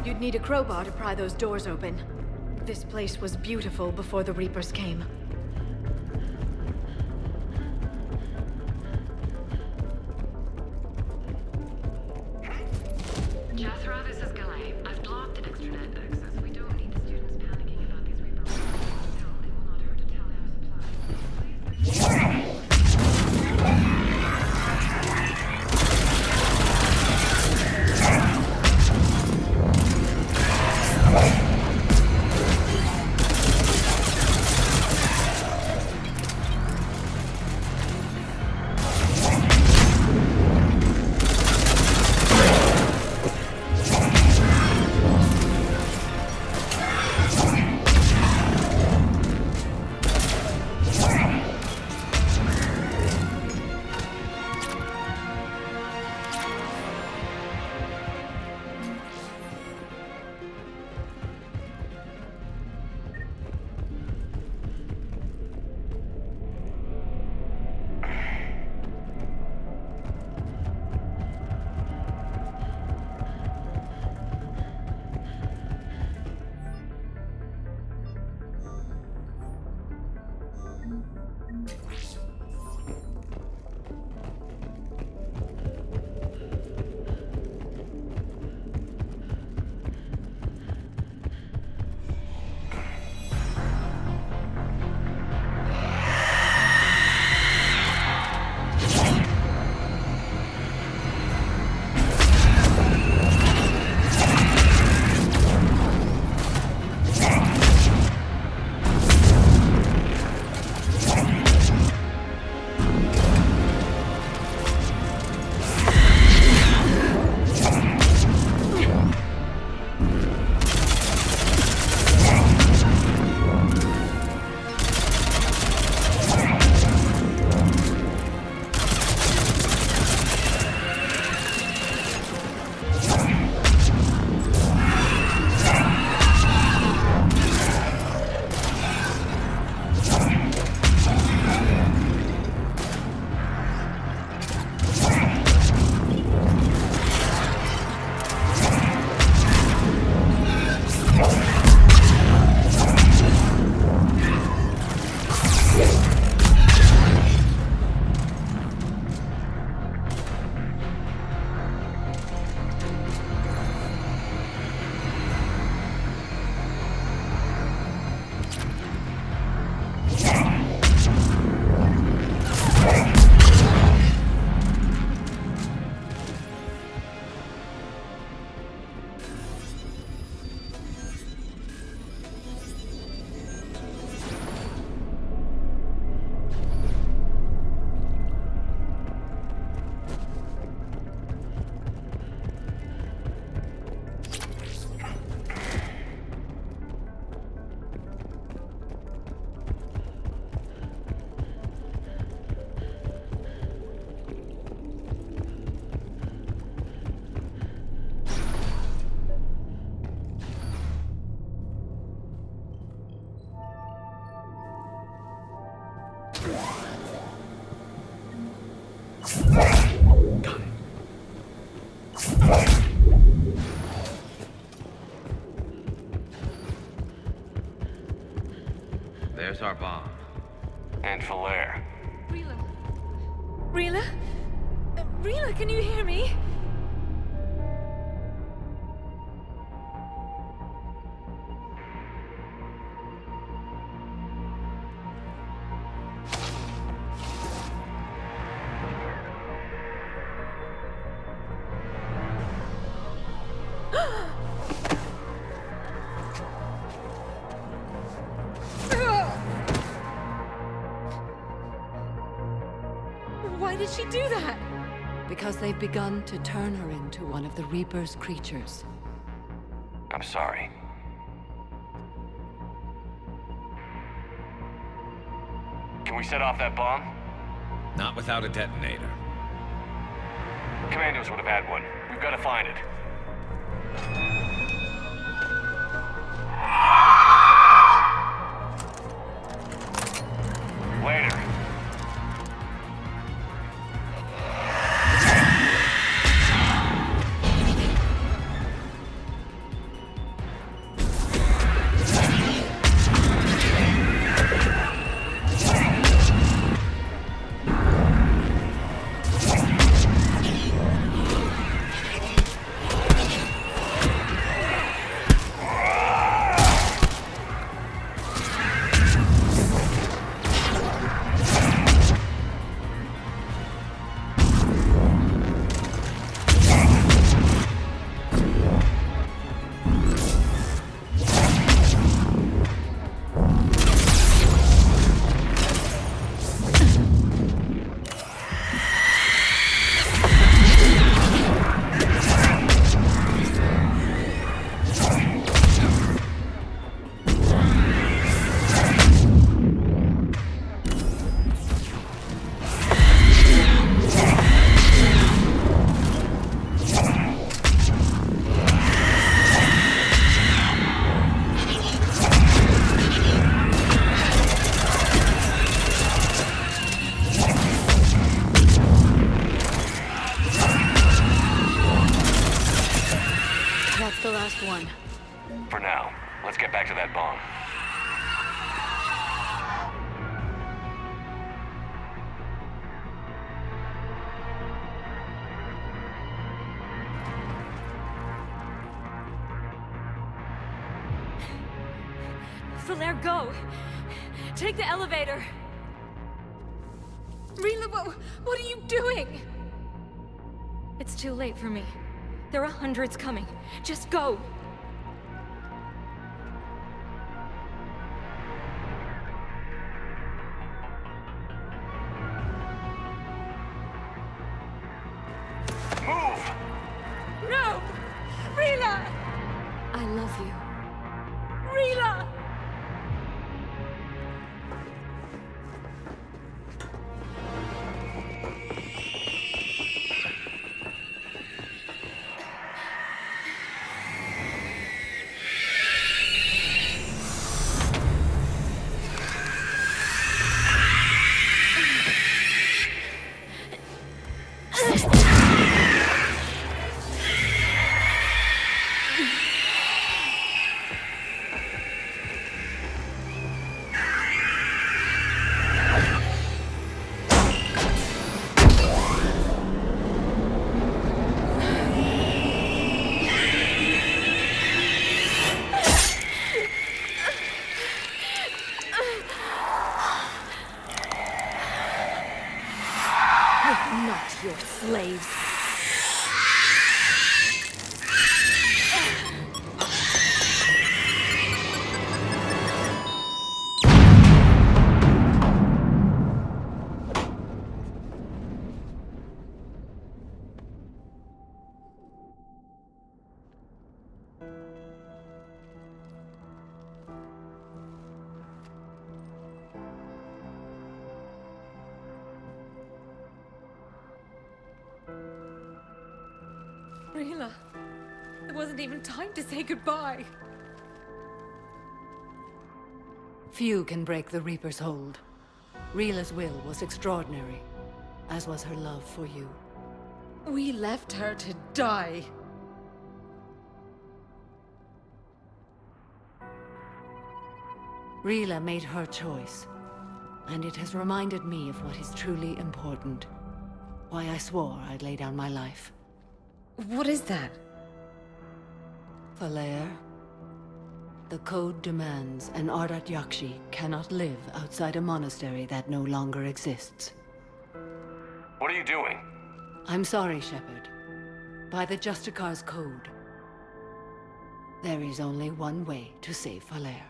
You'd need a crowbar to pry those doors open. This place was beautiful before the Reapers came. Jethro, this is Galay. I've blocked extranet access. We don't need the students panicking about these Reaper reports. Still, it will not hurt to tally our supplies. There's our bomb. And Falere. Rila? Rila? Rila, can you hear me? Why did she do that? Because they've begun to turn her into one of the Reaper's creatures. I'm sorry. Can we set off that bomb? Not without a detonator. Commandos would have had one. We've got to find it. Falair, go! Take the elevator! Rila, what are you doing? It's too late for me. There are hundreds coming. Just go! Move! No! Rila! I love you. Rila! Not your slaves. Rila, there wasn't even time to say goodbye. Few can break the Reaper's hold. Rila's will was extraordinary, as was her love for you. We left her to die. Rila made her choice, and it has reminded me of what is truly important. Why I swore I'd lay down my life. What is that? Falair, the code demands an Ardat Yakshi cannot live outside a monastery that no longer exists. What are you doing? I'm sorry, Shepard. By the Justicar's code, there is only one way to save Falair.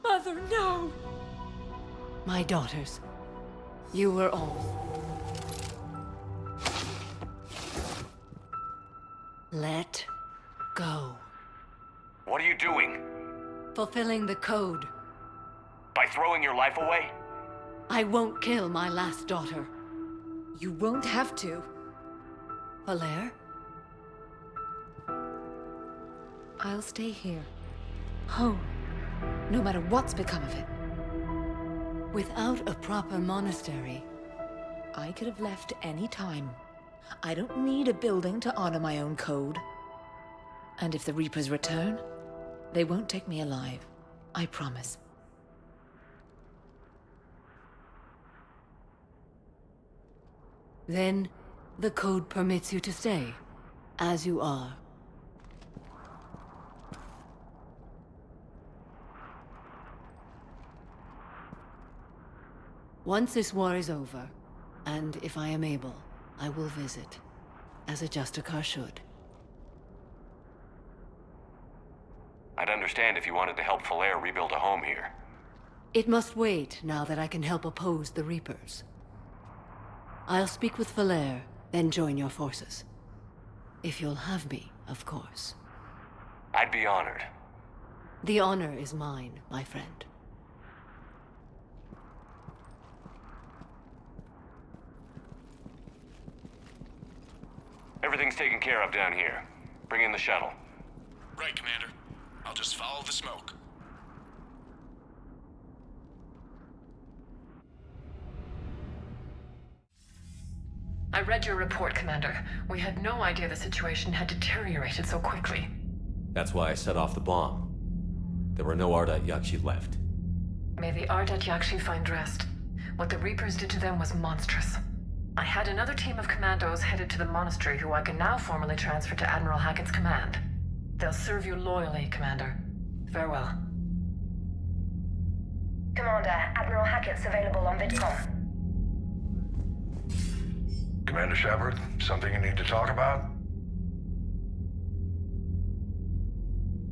Mother, no! My daughters, you were all. Let go. What are you doing? Fulfilling the code. By throwing your life away? I won't kill my last daughter. You won't have to. Falair? I'll stay here. Home. No matter what's become of it. Without a proper monastery, I could have left any time. I don't need a building to honor my own code. And if the Reapers return, they won't take me alive. I promise. then the code permits you to stay, as you are. Once this war is over, and if I am able, I will visit, as a Justicar should. I'd understand if you wanted to help Falair rebuild a home here. It must wait now that I can help oppose the Reapers. I'll speak with Falair, then join your forces. If you'll have me, of course. I'd be honored. The honor is mine, my friend. Everything's taken care of down here. Bring in the shuttle. Right, Commander. I'll just follow the smoke. I read your report, Commander. We had no idea the situation had deteriorated so quickly. That's why I set off the bomb. There were no Ardat Yakshi left. May the Ardat Yakshi find rest. What the Reapers did to them was monstrous. I had another team of commandos headed to the monastery who I can now formally transfer to Admiral Hackett's command. They'll serve you loyally, Commander. Farewell. Commander, Admiral Hackett's available on VidCom. Commander Shepard, something you need to talk about?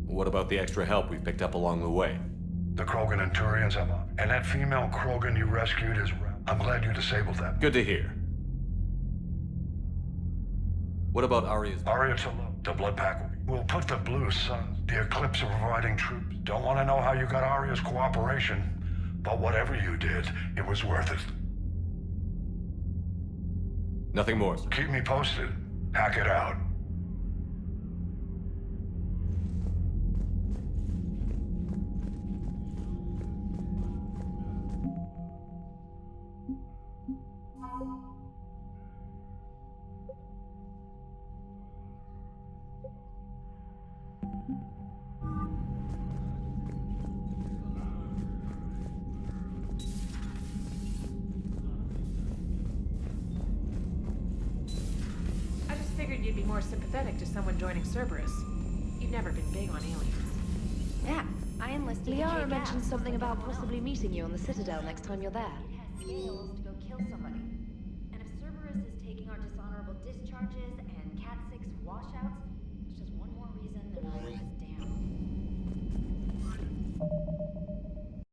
What about the extra help we picked up along the way? The Krogan and Turians have up. And that female Krogan you rescued is... I'm glad you disabled them. Good to hear. What about Arya's... Arya Tolo, the Blood Pack. We'll put the Blue Suns. The Eclipse are providing troops. Don't want to know how you got Arya's cooperation, but whatever you did, it was worth it. Nothing more, sir. Keep me posted. Hack it out. Figured you'd be more sympathetic to someone joining Cerberus. You've never been big on aliens. Yeah, I enlisted. Liara mentioned something about possibly meeting you on the Citadel next time you're there. It has scales to go kill somebody. And if Cerberus is taking our dishonorable discharges and Cat 6 washouts, it's just one more reason